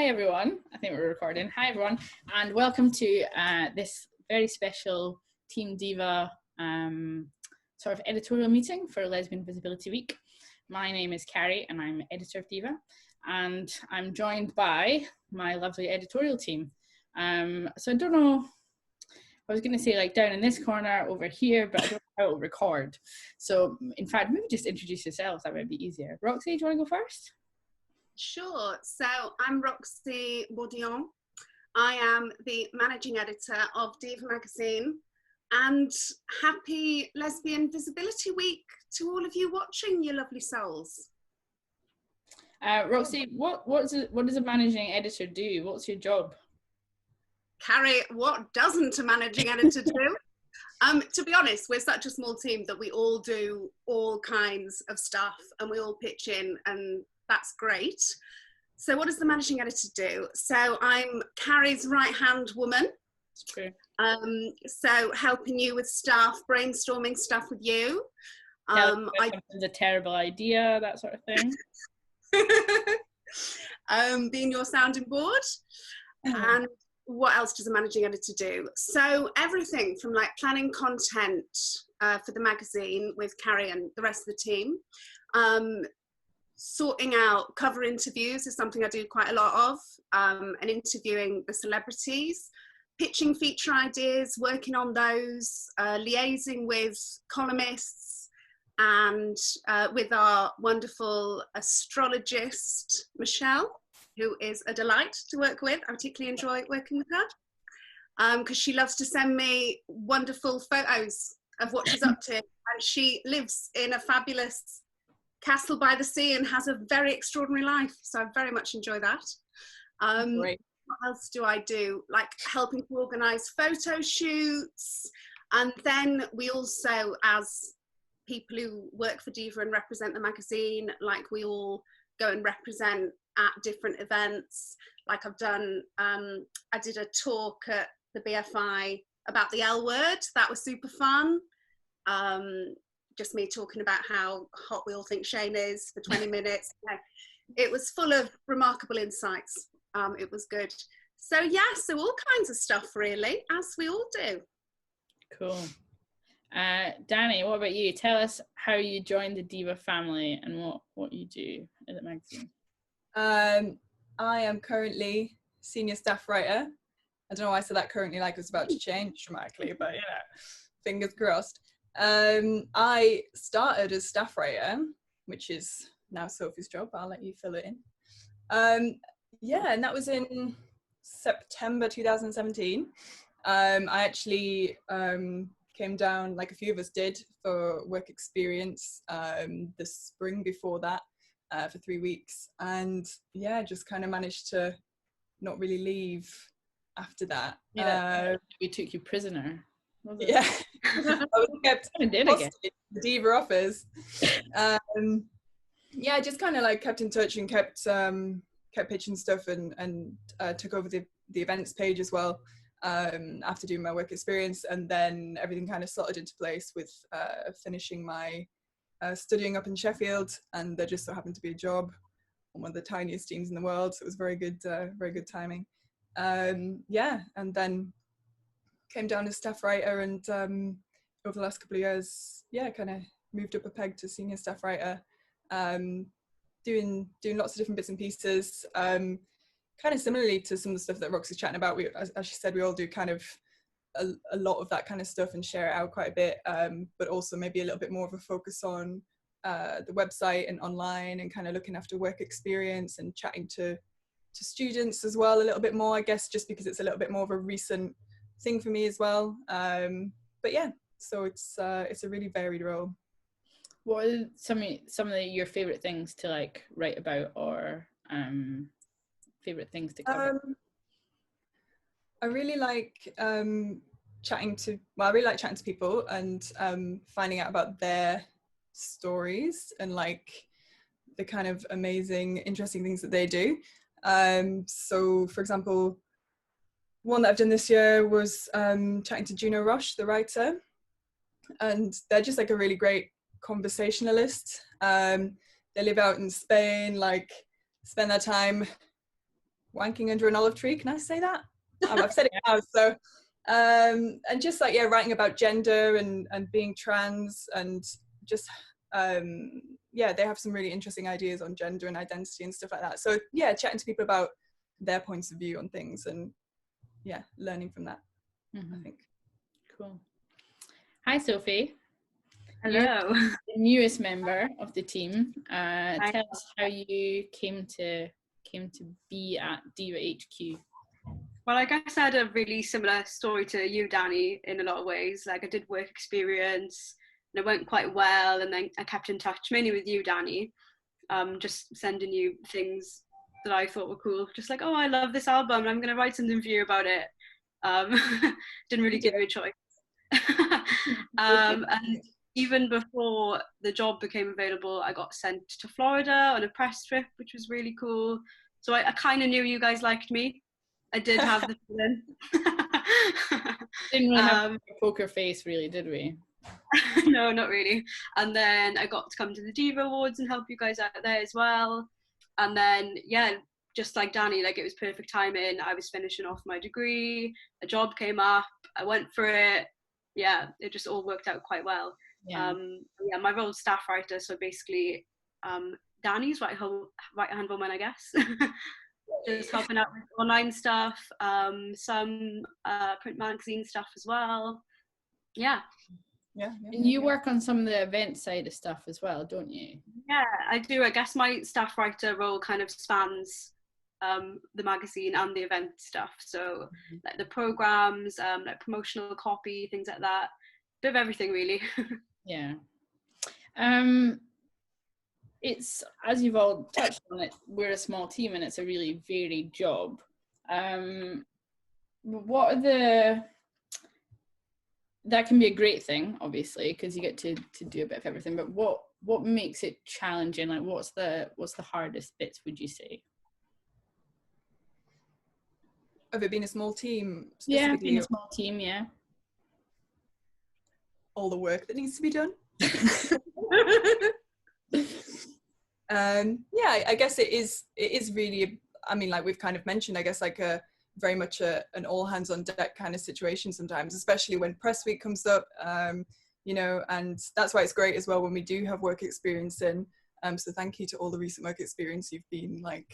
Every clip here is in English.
everyone. I think we're recording. Hi everyone, and welcome to this very special Team DIVA sort of editorial meeting for Lesbian Visibility Week. My name is CARRIE and I'm editor of DIVA, and I'm joined by my lovely editorial team. So I don't know, I was going to say like down in this corner over here, but I don't know how it'll record. So in fact, maybe just introduce yourselves, that might be easier. Roxy, do you want to go first? Sure. So I'm ROXY BOURDILLON. I am the managing editor of DIVA magazine, and happy Lesbian Visibility Week to all of you watching, you lovely souls. Roxy, what does a managing editor do? What's your job? CARRIE, what doesn't a managing editor do? To be honest, we're such a small team that we all do all kinds of stuff and we all pitch in, and that's great. So what does the managing editor do? So I'm CARRIE's right-hand woman. It's true. So helping you with stuff, brainstorming stuff with you. It's a terrible idea, that sort of thing. Being your sounding board. And what else does a managing editor do? So everything from like planning content for the magazine with CARRIE and the rest of the team. Sorting out cover interviews is something I do quite a lot of, and interviewing the celebrities, pitching feature ideas, working on those, liaising with columnists, and with our wonderful astrologist, Michelle, who is a delight to work with. I particularly enjoy working with her because she loves to send me wonderful photos of what she's up to, and she lives in a fabulous castle by the sea and has a very extraordinary life, so I very much enjoy that. Great. What else do I do? Like helping to organise photo shoots, and then we also, as people who work for DIVA and represent the magazine, like we all go and represent at different events. Like I've done, I did a talk at the BFI about the L word. That was super fun. Just me talking about how hot we all think Shane is for 20 minutes. It was full of remarkable insights. It was good. So yeah, so all kinds of stuff really, as we all do. Cool. Danny, what about you? Tell us how you joined the DIVA family and what you do in the magazine. I am currently senior staff writer. I don't know why I said that currently, like it's about to change dramatically, but you know, fingers crossed. I started as staff writer, which is now Sophie's job. I'll let you fill it in. Yeah, and that was in September 2017. I actually came down, like a few of us did, for work experience the spring before that for 3 weeks. And yeah, just kind of managed to not really leave after that. Yeah, we took you prisoner. Yeah, I was kept hostage in the DIVA office. Yeah, I just kind of like kept in touch and kept pitching stuff and took over the events page as well after doing my work experience, and then everything kind of slotted into place with finishing my studying up in Sheffield, and there just so happened to be a job on one of the tiniest teams in the world, so it was very good timing. Yeah, and then came down as staff writer, and over the last couple of years, yeah, kind of moved up a peg to senior staff writer, doing lots of different bits and pieces, kind of similarly to some of the stuff that Roxy's chatting about. We, as she said, we all do kind of a lot of that kind of stuff and share it out quite a bit, but also maybe a little bit more of a focus on the website and online, and kind of looking after work experience and chatting to students as well a little bit more, I guess, just because it's a little bit more of a recent thing for me as well. But yeah, so it's a really varied role. What are some of your favorite things to like write about, or favorite things to cover? I really like chatting to people and finding out about their stories and like the kind of amazing, interesting things that they do. So for example, one that I've done this year was chatting to Juno Roche, the writer, and they're just like a really great conversationalist. They live out in Spain, like spend their time wanking under an olive tree. Can I say that? I've said it now. So, and just like, yeah, writing about gender and being trans, and just, yeah, they have some really interesting ideas on gender and identity and stuff like that. So yeah, chatting to people about their points of view on things, and yeah, learning from that, I think. Cool. Hi, Sophie. Hello. You're the newest member of the team. Tell us how you came to be at DIVA HQ. Well, I guess I had a really similar story to you, Danny, in a lot of ways. Like, I did work experience and it went quite well, and then I kept in touch mainly with you, Danny, just sending you things that I thought were cool, just like, oh, I love this album, I'm going to write something for you about it. Didn't really give you a choice. And even before the job became available, I got sent to Florida on a press trip, which was really cool. So I kind of knew you guys liked me. I did have the feeling. Didn't really have a poker face, really, did we? No, not really. And then I got to come to the DIVA Awards and help you guys out there as well. And then, yeah, just like Danny, like, it was perfect timing. I was finishing off my degree, a job came up, I went for it. Yeah, it just all worked out quite well. Yeah, my role is staff writer, so basically Danny's right-hand woman, I guess. Just helping out with online stuff, some print magazine stuff as well. Yeah. And you work on some of the event side of stuff as well, don't you? Yeah, I do. I guess my staff writer role kind of spans the magazine and the event stuff. So like the programs, like promotional copy, things like that. Bit of everything, really. Yeah. It's, as you've all touched on it, we're a small team and it's a really varied job. What are that can be a great thing, obviously, because you get to do a bit of everything, but what makes it challenging? Like, what's the hardest bits, would you say? Of it being a small team? Yeah, being a small team, yeah. All the work that needs to be done. Yeah, I guess it is really, I mean, like we've kind of mentioned, I guess, like very much an all hands on deck kind of situation sometimes, especially when press week comes up, you know, and that's why it's great as well when we do have work experience in. So thank you to all the recent work experience. You've been like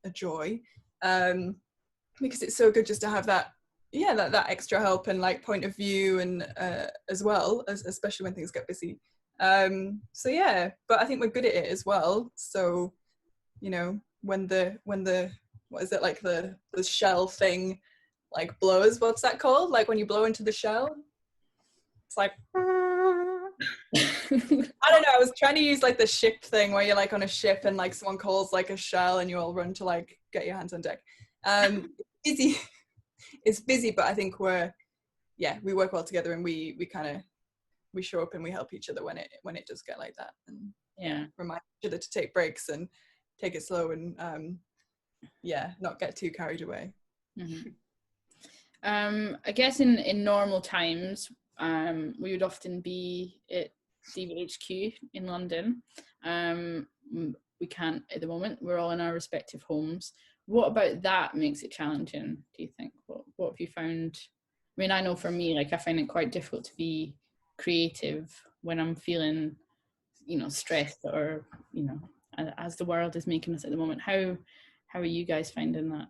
a joy, because it's so good just to have that, yeah, that extra help and like point of view, and as well, especially when things get busy. So yeah, but I think we're good at it as well. So, you know, when the what is it, like the shell thing like blows, what's that called? Like when you blow into the shell? It's like, I don't know, I was trying to use like the ship thing where you're like on a ship and like someone calls like a shell and you all run to like get your hands on deck. Busy. It's busy, but I think we work well together, and we show up and we help each other when it does get like that, and remind each other to take breaks and take it slow, and not get too carried away. Mm-hmm. I guess in normal times, we would often be at DIVA HQ in London. We can't at the moment. We're all in our respective homes. What about that makes it challenging, do you think? What have you found? I mean, I know for me, like, I find it quite difficult to be creative when I'm feeling, you know, stressed, or, you know, as the world is making us at the moment. How are you guys finding that?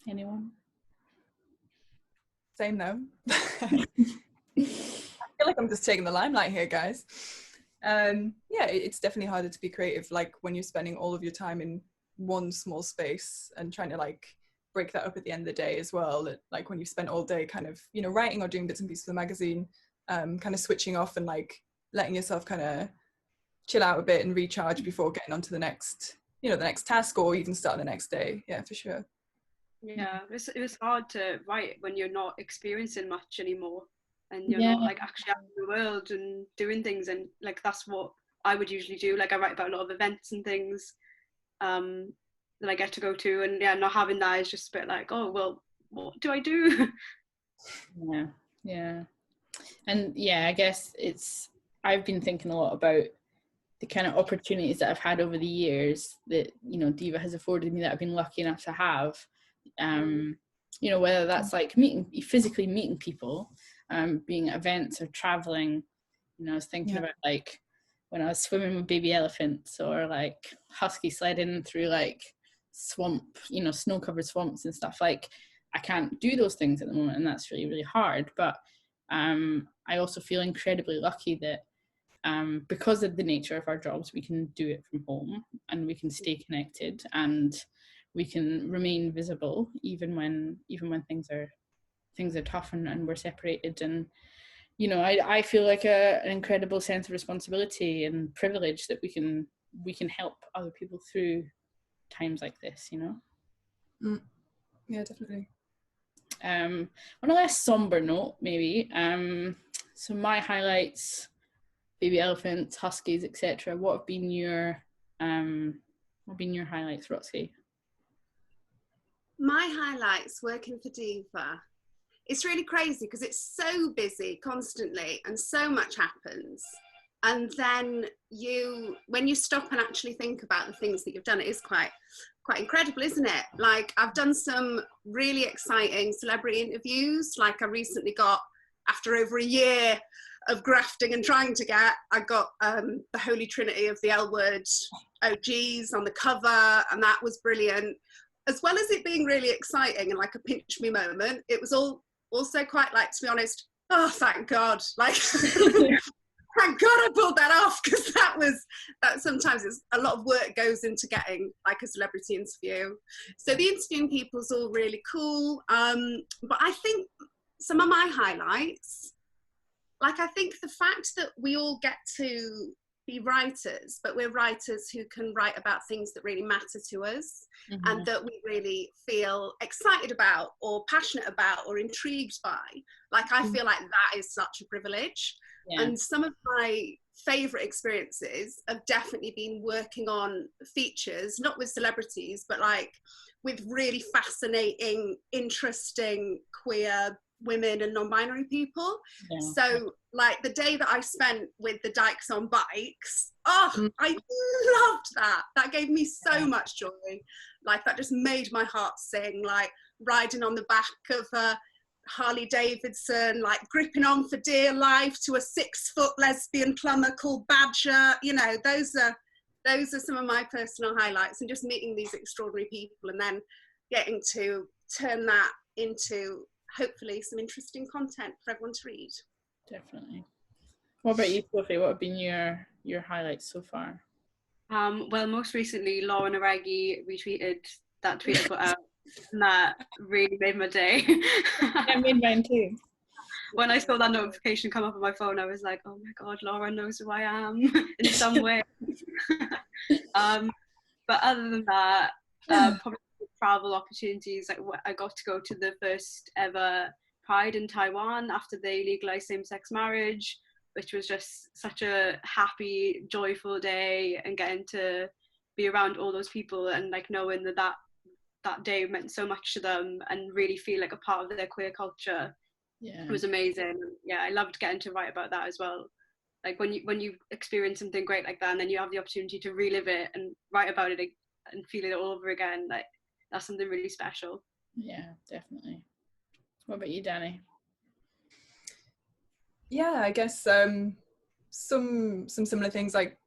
Anyone? Same though. I feel like I'm just taking the limelight here, guys. Yeah, it's definitely harder to be creative, like when you're spending all of your time in one small space and trying to like break that up at the end of the day as well. Like when you spent all day kind of, you know, writing or doing bits and pieces of the magazine, kind of switching off and like letting yourself kind of chill out a bit and recharge before getting on to the next, you know, the next task, or even start the next day. Yeah, for sure. Yeah, it was hard to write when you're not experiencing much anymore, and you're not like actually out in the world and doing things, and like that's what I would usually do. Like I write about a lot of events and things that I get to go to, and not having that is just a bit like, oh well, what do I do? Yeah, and I guess I've been thinking a lot about kind of opportunities that I've had over the years that, you know, DIVA has afforded me, that I've been lucky enough to have, you know, whether that's like physically meeting people, being at events or traveling. You know, I was thinking about like when I was swimming with baby elephants, or like husky sledding through like swamp, you know, snow-covered swamps and stuff. Like, I can't do those things at the moment, and that's really, really hard. But I also feel incredibly lucky that because of the nature of our jobs, we can do it from home, and we can stay connected, and we can remain visible even when things are tough and we're separated. And you know, I feel like an incredible sense of responsibility and privilege that we can help other people through times like this, you know. Yeah, definitely. On a less somber note, maybe, so my highlights: baby elephants, huskies, etc. What have been your highlights, Roxy? My highlights working for DIVA. It's really crazy because it's so busy constantly and so much happens. And then when you stop and actually think about the things that you've done, it is quite incredible, isn't it? Like, I've done some really exciting celebrity interviews. Like, I recently got, after over a year of grafting and trying to get, I got the Holy Trinity of the L Word OGs on the cover, and that was brilliant. As well as it being really exciting and like a pinch me moment, it was also quite, like, to be honest, oh, thank God, like, thank God I pulled that off, because that sometimes it's a lot of work goes into getting like a celebrity interview. So the interviewing people's all really cool. But I think some of my highlights, like, I think the fact that we all get to be writers, but we're writers who can write about things that really matter to us, and that we really feel excited about or passionate about or intrigued by. Like, I feel like that is such a privilege. And some of my favourite experiences have definitely been working on features, not with celebrities, but like with really fascinating, interesting queer women and non-binary people. So like the day that I spent with the Dykes on Bikes, I loved that gave me so much joy. Like, that just made my heart sing, like riding on the back of a Harley Davidson, like gripping on for dear life to a 6-foot lesbian plumber called Badger. You know, those are some of my personal highlights, and just meeting these extraordinary people and then getting to turn that into hopefully some interesting content for everyone to read. Definitely. What about you, Sophie? What have been your highlights so far? Well, most recently, Lauren Aregi retweeted that tweet I put out, and that really made my day. It made mine too. When I saw that notification come up on my phone, I was like, oh my God, Lauren knows who I am in some way. But other than that, probably travel opportunities. Like, I got to go to the first ever Pride in Taiwan after they legalized same-sex marriage, which was just such a happy, joyful day, and getting to be around all those people and like knowing that day meant so much to them and really feel like a part of their queer culture. It was amazing. I loved getting to write about that as well. Like, when you experience something great like that, and then you have the opportunity to relive it and write about it and feel it all over again, like, that's something really special. Yeah, definitely. What about you, Danny? Yeah, I guess some similar things, like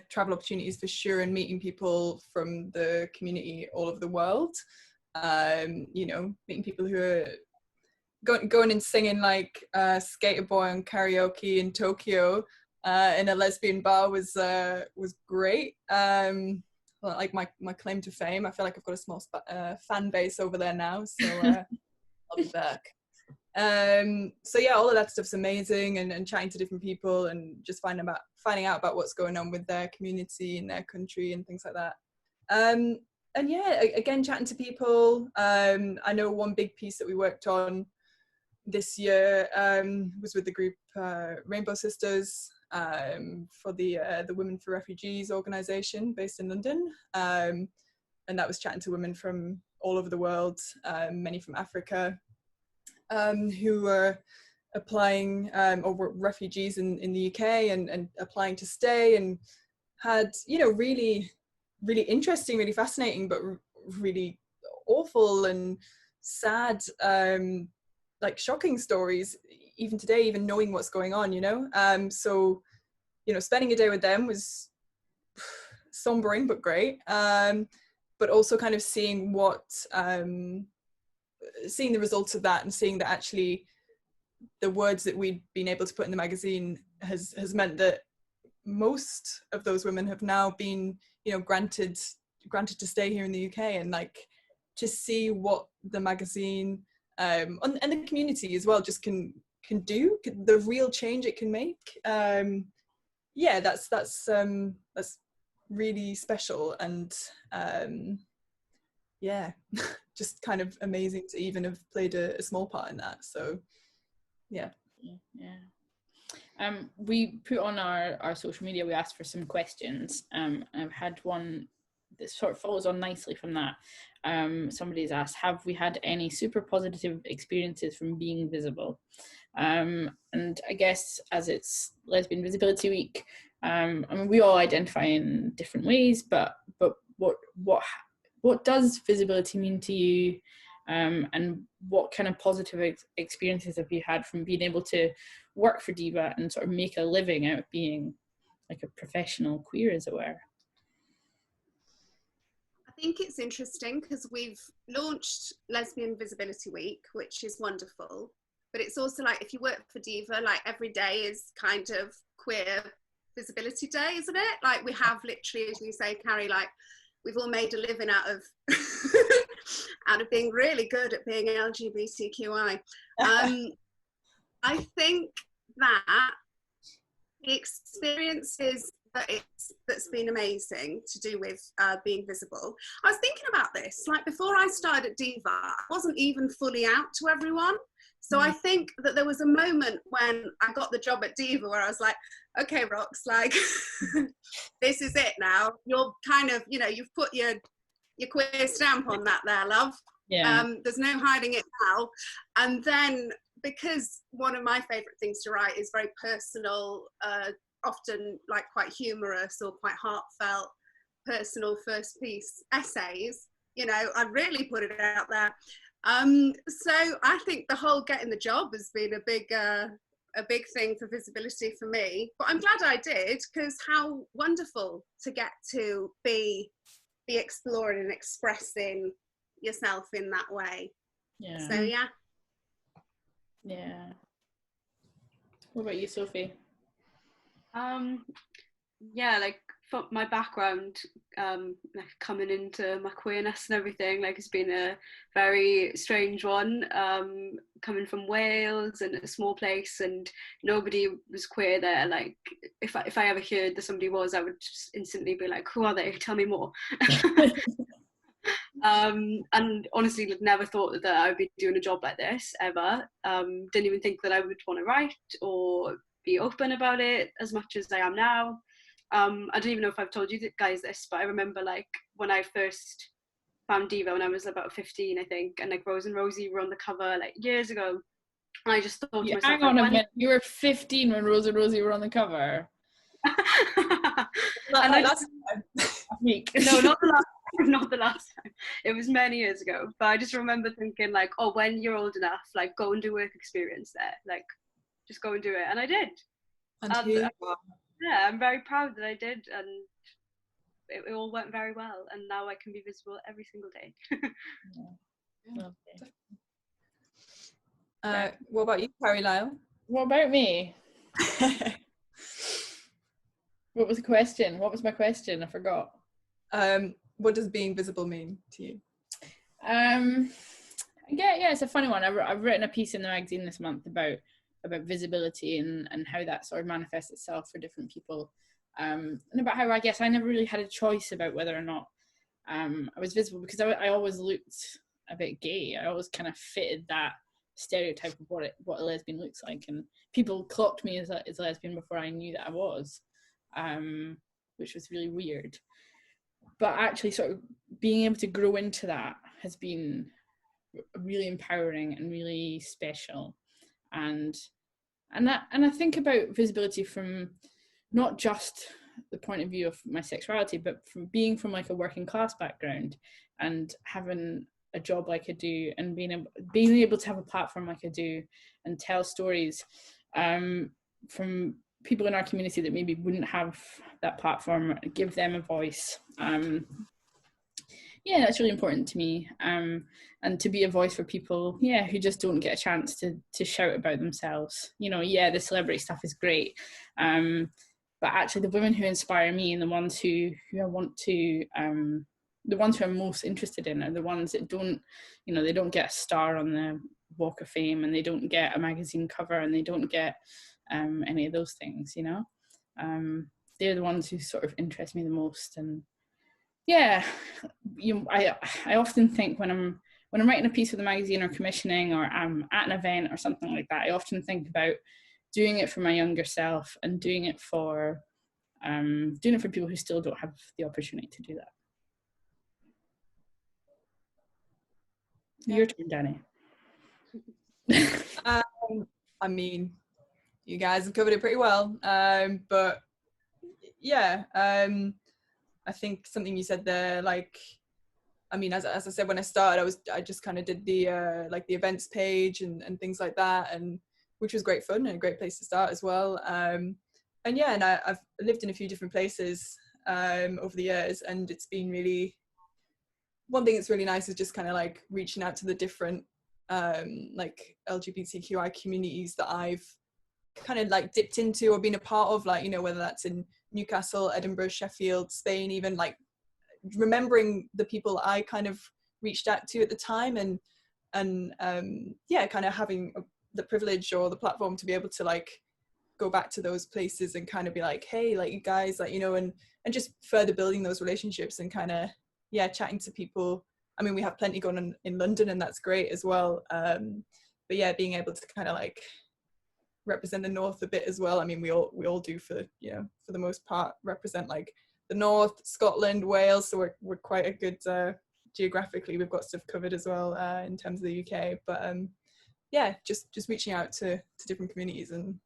travel opportunities for sure, and meeting people from the community all over the world. You know, meeting people who are going and singing like Skater Boy on karaoke in Tokyo in a lesbian bar was great. Well, like my claim to fame, I feel like I've got a small fan base over there now, so I'll be back. So yeah, all of that stuff's amazing, and chatting to different people and just finding out about what's going on with their community and their country and things like that. And yeah, again, chatting to people. I know one big piece that we worked on this year was with the group Rainbow Sisters, for the Women for Refugees organisation based in London, and that was chatting to women from all over the world, many from Africa, who were applying or were refugees in the UK and applying to stay, and had, you know, really interesting, really fascinating, but really awful and sad, like shocking stories even today, even knowing what's going on, you know. So, you know, spending a day with them was sombering but great, but also kind of seeing seeing the results of that, and seeing that actually the words that we'd been able to put in the magazine has meant that most of those women have now been, you know, granted to stay here in the UK, and like to see what the magazine and the community as well just can do, the real change it can make. Yeah, that's really special, and yeah, just kind of amazing to even have played a small part in that. So yeah. We put on our social media, we asked for some questions. I've had one that sort of follows on nicely from that. Somebody's asked, have we had any super positive experiences from being visible? And I guess as it's Lesbian Visibility Week, I mean, we all identify in different ways, but what does visibility mean to you? And what kind of positive experiences have you had from being able to work for DIVA and sort of make a living out of being like a professional queer, as it were? I think it's interesting because we've launched Lesbian Visibility Week, which is wonderful, but it's also like, if you work for DIVA, like every day is kind of queer visibility day, isn't it? Like we have literally, as you say, CARRIE, like we've all made a living out of out of being really good at being LGBTQI. I think that the experiences that's been amazing to do with being visible. I was thinking about this, like before I started at DIVA, I wasn't even fully out to everyone. So I think that there was a moment when I got the job at DIVA where I was like, okay, Rox, like, this is it now. You're kind of, you know, you've put your queer stamp on that there, love. Yeah. There's no hiding it now. And then, because one of my favourite things to write is very personal, often like quite humorous or quite heartfelt, personal first piece essays, you know, I really put it out there. So I think the whole getting the job has been a big thing for visibility for me, but I'm glad I did, because how wonderful to get to be exploring and expressing yourself in that way. Yeah. So yeah. Yeah. What about you, Sophie? Yeah, like for my background, like coming into my queerness and everything, like it's been a very strange one, coming from Wales and a small place, and nobody was queer there. Like if I ever heard that somebody was, I would just instantly be like, who are they? Tell me more. And honestly, never thought that I would be doing a job like this ever. Didn't even think that I would want to write or be open about it as much as I am now. I don't even know if I've told you guys this, but I remember like when I first found DIVA when I was about 15, I think, and like Rose and Rosie were on the cover like years ago, and I just thought to myself, hang on a minute, you were 15 when Rose and Rosie were on the cover? And I just, no, not the last time. It was many years ago, but I just remember thinking like, oh, when you're old enough, like go and do work experience there, like just go and do it, and I did. And yeah, I'm very proud that I did, and it all went very well, and now I can be visible every single day. What about you, CARRIE Lyle? What about me? What was the question? What was my question? I forgot. What does being visible mean to you? Yeah, it's a funny one. I've written a piece in the magazine this month about visibility and how that sort of manifests itself for different people, and about how I guess I never really had a choice about whether or not I was visible, because I always looked a bit gay. I always kind of fitted that stereotype of what a lesbian looks like, and people clocked me as a lesbian before I knew that I was, which was really weird. But actually sort of being able to grow into that has been really empowering and really special. And And I think about visibility from not just the point of view of my sexuality, but from being from like a working class background and having a job like I do, and being able to have a platform like I do and tell stories from people in our community that maybe wouldn't have that platform, give them a voice. Yeah, that's really important to me, and to be a voice for people, yeah, who just don't get a chance to shout about themselves. You know, yeah, the celebrity stuff is great, but actually the women who inspire me and the ones who I want to, the ones who I'm most interested in are the ones that don't, you know, they don't get a star on the Walk of Fame, and they don't get a magazine cover, and they don't get any of those things, you know. They're the ones who sort of interest me the most. And yeah, I often think when I'm writing a piece for the magazine or commissioning, or I'm at an event or something like that, I often think about doing it for my younger self and doing it for people who still don't have the opportunity to do that. Yeah. Your turn, Danny. I mean, you guys have covered it pretty well, but yeah, I think something you said there, like, I mean, as I said, when I started, I just kind of did the like the events page and things like that, and which was great fun and a great place to start as well. And yeah, and I've lived in a few different places over the years, and it's been really, one thing that's really nice is just kind of like reaching out to the different like LGBTQI communities that I've kind of like dipped into or been a part of, like, you know, whether that's in Newcastle, Edinburgh, Sheffield, Spain, even, like remembering the people I kind of reached out to at the time, and yeah, kind of having the privilege or the platform to be able to like go back to those places and kind of be like, hey, like, you guys, like, you know, and just further building those relationships and kind of, yeah, chatting to people. I mean, we have plenty going on in London, and that's great as well, but yeah, being able to kind of like represent the North a bit as well. I mean, we all do, for, you know, for the most part, represent like the North, Scotland, Wales, so we're quite a good geographically, we've got stuff covered as well in terms of the UK. But yeah, just reaching out to different communities and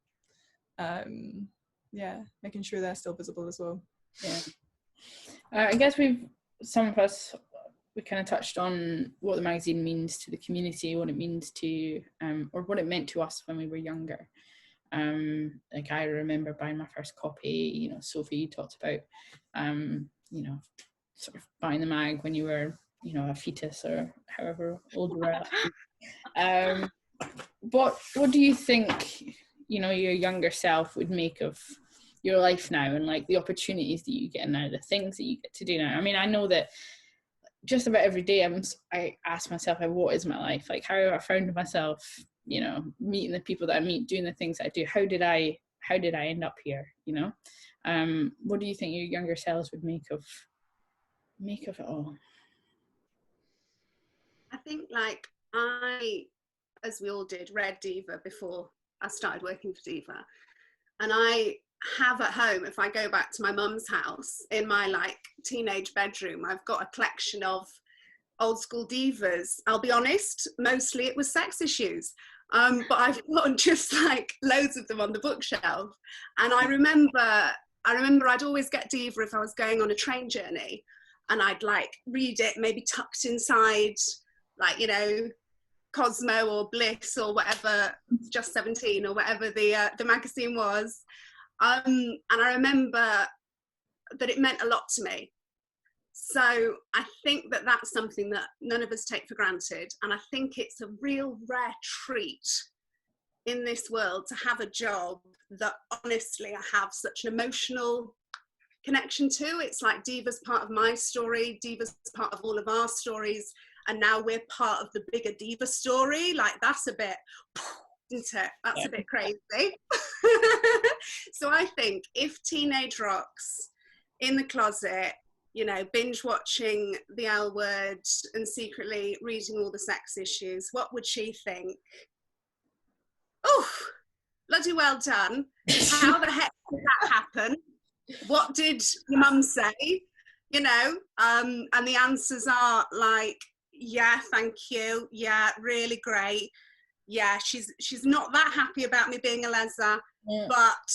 yeah, making sure they're still visible as well. Yeah, I guess some of us, we kind of touched on what the magazine means to the community, what it means to, or what it meant to us when we were younger. Like, I remember buying my first copy, you know, Sophie talked about, you know, sort of buying the mag when you were, you know, a fetus or however old you were. What do you think, you know, your younger self would make of your life now, and like the opportunities that you get now, the things that you get to do now? I mean, I know that just about every day I ask myself, what is my life? Like, how have I found myself, you know, meeting the people that I meet, doing the things that I do? How did I end up here, you know? What do you think your younger selves would make of it all? I think, like, I, as we all did, read DIVA before I started working for DIVA, and I have at home, if I go back to my mum's house, in my like teenage bedroom, I've got a collection of old school divas. I'll be honest, mostly it was sex issues, but I've got just like loads of them on the bookshelf. And I remember I'd always get DIVA if I was going on a train journey, and I'd like read it maybe tucked inside, like, you know, Cosmo or Bliss or whatever, Just 17 or whatever the magazine was. And I remember that it meant a lot to me. So I think that that's something that none of us take for granted. And I think it's a real rare treat in this world to have a job that honestly I have such an emotional connection to. It's like DIVA's part of my story, DIVA's part of all of our stories, and now we're part of the bigger DIVA story. Like, that's a bit, isn't it? That's a bit crazy. So I think if teenage Rox in the closet, you know, binge watching the L Word and secretly reading all the sex issues, what would she think? Oh, bloody well done. How the heck did that happen? What did your mum say? You know, and the answers are like, yeah, thank you. Yeah, really great. yeah, she's not that happy about me being a lesa, Yeah. but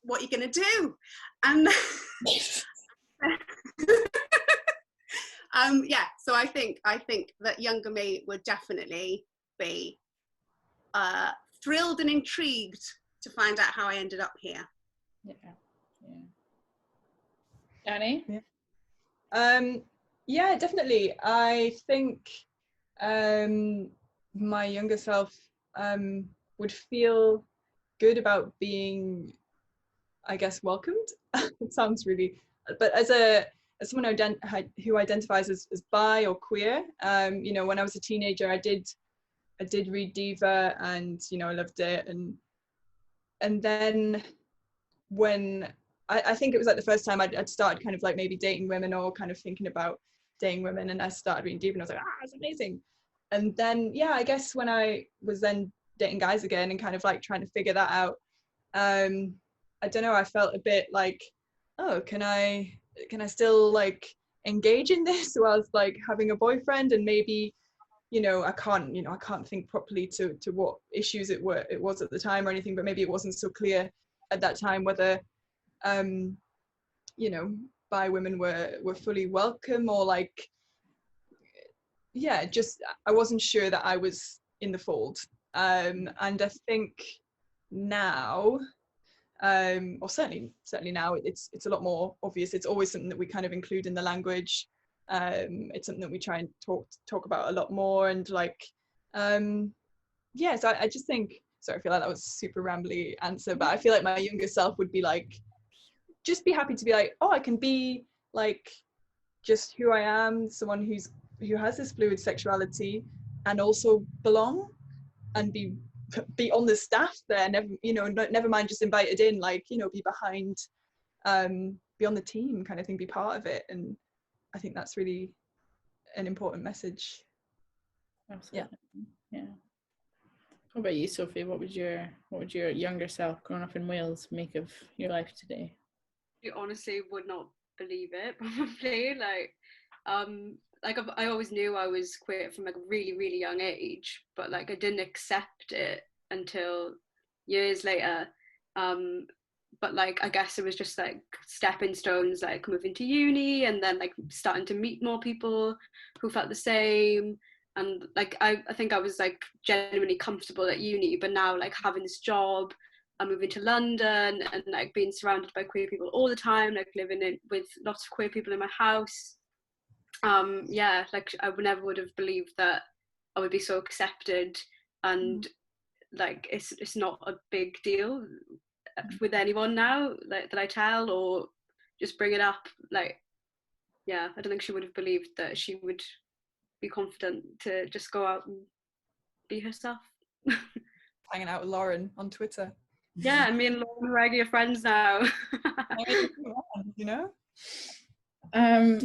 what are you gonna do? And yeah, so I think that younger me would definitely be thrilled and intrigued to find out how I ended up here. Yeah. Yeah. Danny? Yeah. Yeah, definitely. I think my younger self would feel good about being, I guess, welcomed. It sounds really, but as someone who identifies as bi or queer, you know, when I was a teenager, I did read Diva, and you know, I loved it, and then when I think it was like the first time I'd started kind of like maybe dating women, or kind of thinking about dating women, and I started reading Diva, and I was like, it's amazing. And then, yeah, I guess when I was then dating guys again and kind of like trying to figure that out, I don't know, I felt a bit like, oh, can I still like engage in this whilst like having a boyfriend? And maybe, you know, I can't think properly to what issues it was at the time or anything, but maybe it wasn't so clear at that time whether you know, bi women were fully welcome, or like, yeah, just I wasn't sure that I was in the fold. And I think now, or certainly now, it's a lot more obvious. It's always something that we kind of include in the language. It's something that we try and talk about a lot more, and like, yeah, so I just think, sorry, I feel like that was a super rambly answer, but I feel like my younger self would be like, just be happy to be like, oh, I can be like just who I am, someone who has this fluid sexuality, and also belong, and be on the staff there, never mind just invited in, like, you know, be behind, be on the team kind of thing, be part of it. And I think that's really an important message. Absolutely. Yeah. What about you, Sophie? What would your younger self growing up in Wales make of your life today? You honestly would not believe it, probably. Like I always knew I was queer from like a really, really young age, but like I didn't accept it until years later. But like I guess it was just like stepping stones, like moving to uni, and then like starting to meet more people who felt the same. And like I think I was like genuinely comfortable at uni, but now like having this job, I'm moving to London, and like being surrounded by queer people all the time, like living with lots of queer people in my house. Yeah, like I never would have believed that I would be so accepted, and like it's not a big deal with anyone now, like that I tell or just bring it up. Like, yeah, I don't think she would have believed that she would be confident to just go out and be herself. Hanging out with Lauren on Twitter. Yeah, me and Lauren are regular friends now. You know? I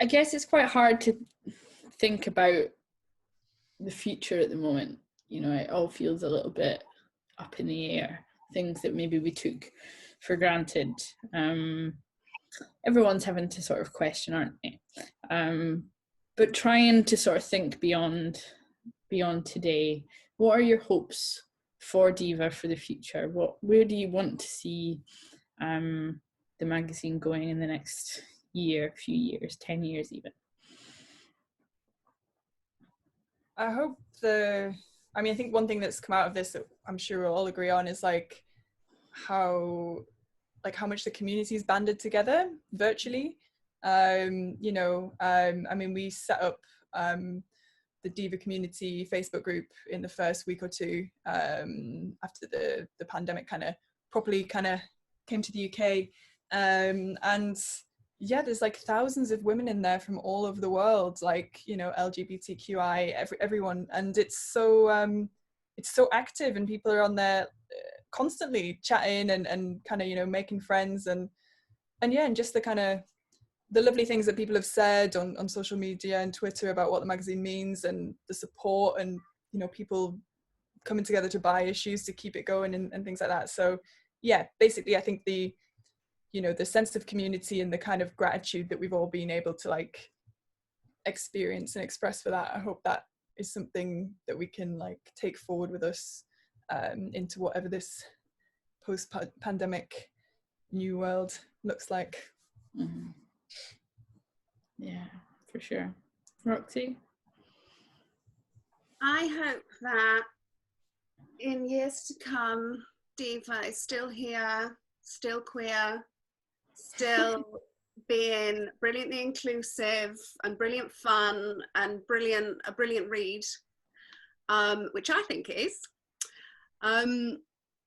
guess it's quite hard to think about the future at the moment. You know, it all feels a little bit up in the air. Things that maybe we took for granted. Everyone's having to sort of question, aren't they? But trying to sort of think beyond today. What are your hopes for Diva for the future? Where do you want to see the magazine going in the next year, few years, 10 years even? I hope I think one thing that's come out of this that I'm sure we'll all agree on is like how much the community's banded together virtually. You know, I mean, we set up the Diva community Facebook group in the first week or two after the pandemic kind of properly kind of came to the UK, and yeah, there's like thousands of women in there from all over the world, like, you know, LGBTQI, everyone, and it's so active, and people are on there constantly chatting and kind of, you know, making friends, and yeah, and just the kind of the lovely things that people have said on social media and Twitter about what the magazine means, and the support, and, you know, people coming together to buy issues to keep it going, and things like that. So yeah, basically I think the sense of community and the kind of gratitude that we've all been able to like experience and express for that, I hope that is something that we can like take forward with us into whatever this post-pandemic new world looks like. Mm-hmm. Yeah, for sure. Roxy? I hope that in years to come, DIVA is still here, still queer, still being brilliantly inclusive and brilliant fun and a brilliant read, which I think it is.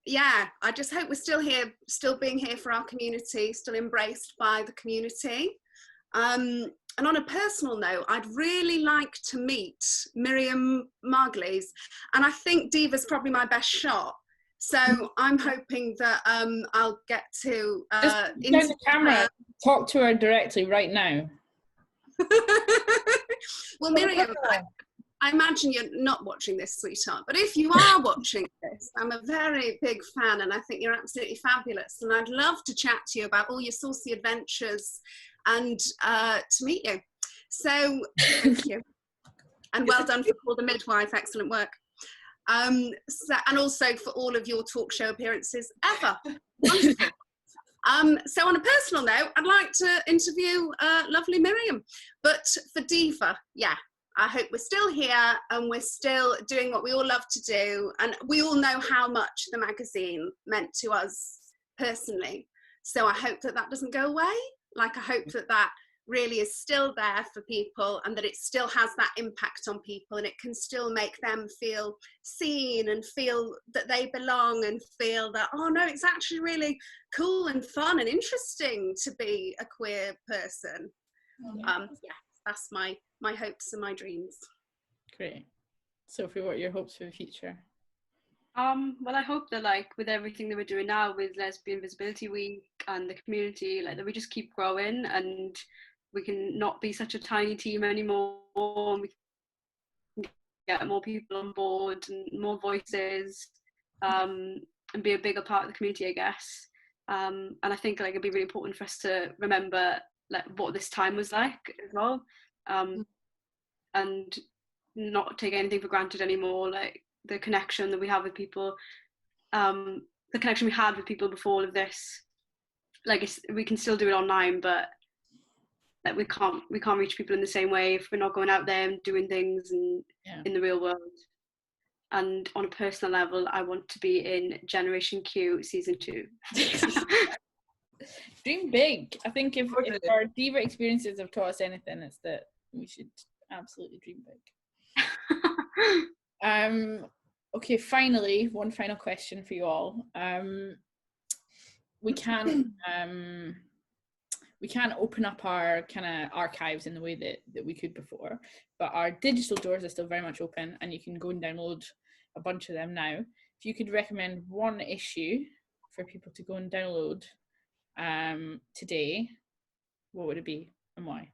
Yeah, I just hope we're still here, still being here for our community, still embraced by the community. And on a personal note, I'd really like to meet Miriam Margulies, and I think DIVA's probably my best shot. So I'm hoping that I'll get to just turn the camera, talk to her directly right now. Well, Miriam, I imagine you're not watching this, sweetheart, but if you are watching this, I'm a very big fan and I think you're absolutely fabulous, and I'd love to chat to you about all your saucy adventures and to meet you. So thank you. And well done for Call the Midwife, excellent work. And also for all of your talk show appearances ever. Wonderful. So on a personal note, I'd like to interview lovely Miriam. But for DIVA, yeah, I hope we're still here and we're still doing what we all love to do. And we all know how much the magazine meant to us personally. So I hope that that doesn't go away. Like, I hope that that really is still there for people and that it still has that impact on people and it can still make them feel seen and feel that they belong and feel that, oh no, it's actually really cool and fun and interesting to be a queer person. Yeah, that's my hopes and my dreams. Great. Sophie, what are your hopes for the future? Well, I hope that, like, with everything that we're doing now with Lesbian Visibility Week and the community, like, that we just keep growing and we can not be such a tiny team anymore, and we can get more people on board and more voices, and be a bigger part of the community, I guess. And I think, like, it'd be really important for us to remember, like, what this time was like as well, and not take anything for granted anymore, like the connection that we have with people, the connection we had with people before all of this. Like, we can still do it online, but like, we can't reach people in the same way if we're not going out there and doing things and in the real world. And on a personal level, I want to be in Generation Q season 2. Dream big. I think if our DIVA experiences have taught us anything, it's that we should absolutely dream big. Okay, finally, one final question for you all. We can't open up our kind of archives in the way that we could before, but our digital doors are still very much open and you can go and download a bunch of them now. If you could recommend one issue for people to go and download today, what would it be and why?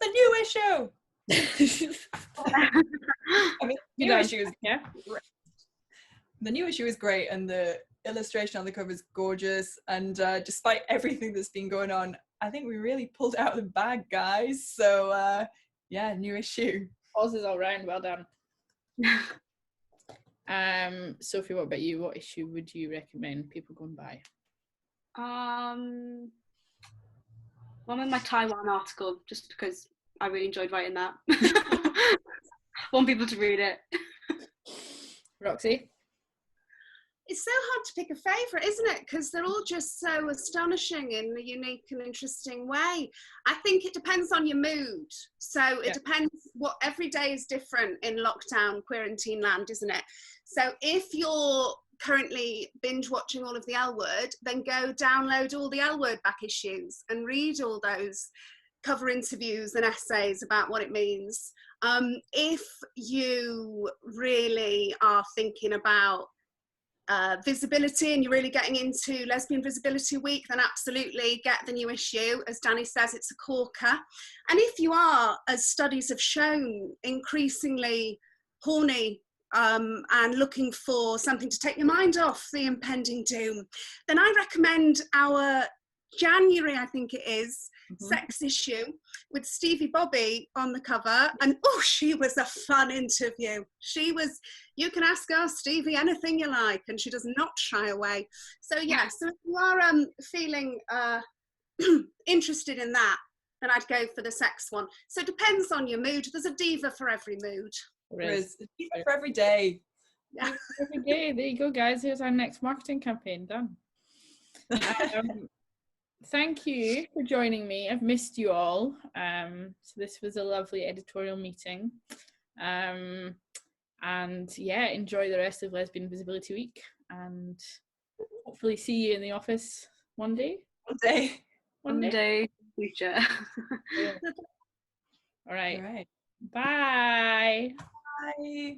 The new issue! I mean, the new issue is great. The new issue is great, and the illustration on the cover is gorgeous, and despite everything that's been going on, I think we really pulled it out of the bag, guys. So yeah, new issue. Pauses all round, well done. Sophie, what about you? What issue would you recommend people go and buy? One with my Taiwan article, just because I really enjoyed writing that. Want people to read it. Roxy? It's so hard to pick a favourite, isn't it? Because they're all just so astonishing in a unique and interesting way. I think it depends on your mood. So it depends what, every day is different in lockdown, quarantine land, isn't it? So if you're currently binge watching all of the L Word, then go download all the L Word back issues and read all those cover interviews and essays about what it means. If you really are thinking about visibility and you're really getting into Lesbian Visibility Week, then absolutely get the new issue. As Danny says, it's a corker. And if you are, as studies have shown, increasingly horny and looking for something to take your mind off the impending doom, then I recommend our January, I think it is, Sex Issue with Stevie Bobby on the cover. And oh, she was a fun interview. She was, you can ask her, Stevie, anything you like, and she does not shy away. So yeah, so if you are feeling interested in that, then I'd go for the sex one. So it depends on your mood. There's a diva for every mood. There is a diva for every day. Yeah. Every day. There you go, guys. Here's our next marketing campaign done. Thank you for joining me. I've missed you all. So this was a lovely editorial meeting. And yeah, enjoy the rest of Lesbian Visibility Week, and hopefully see you in the office one day. One day, future. All right. Bye. Bye.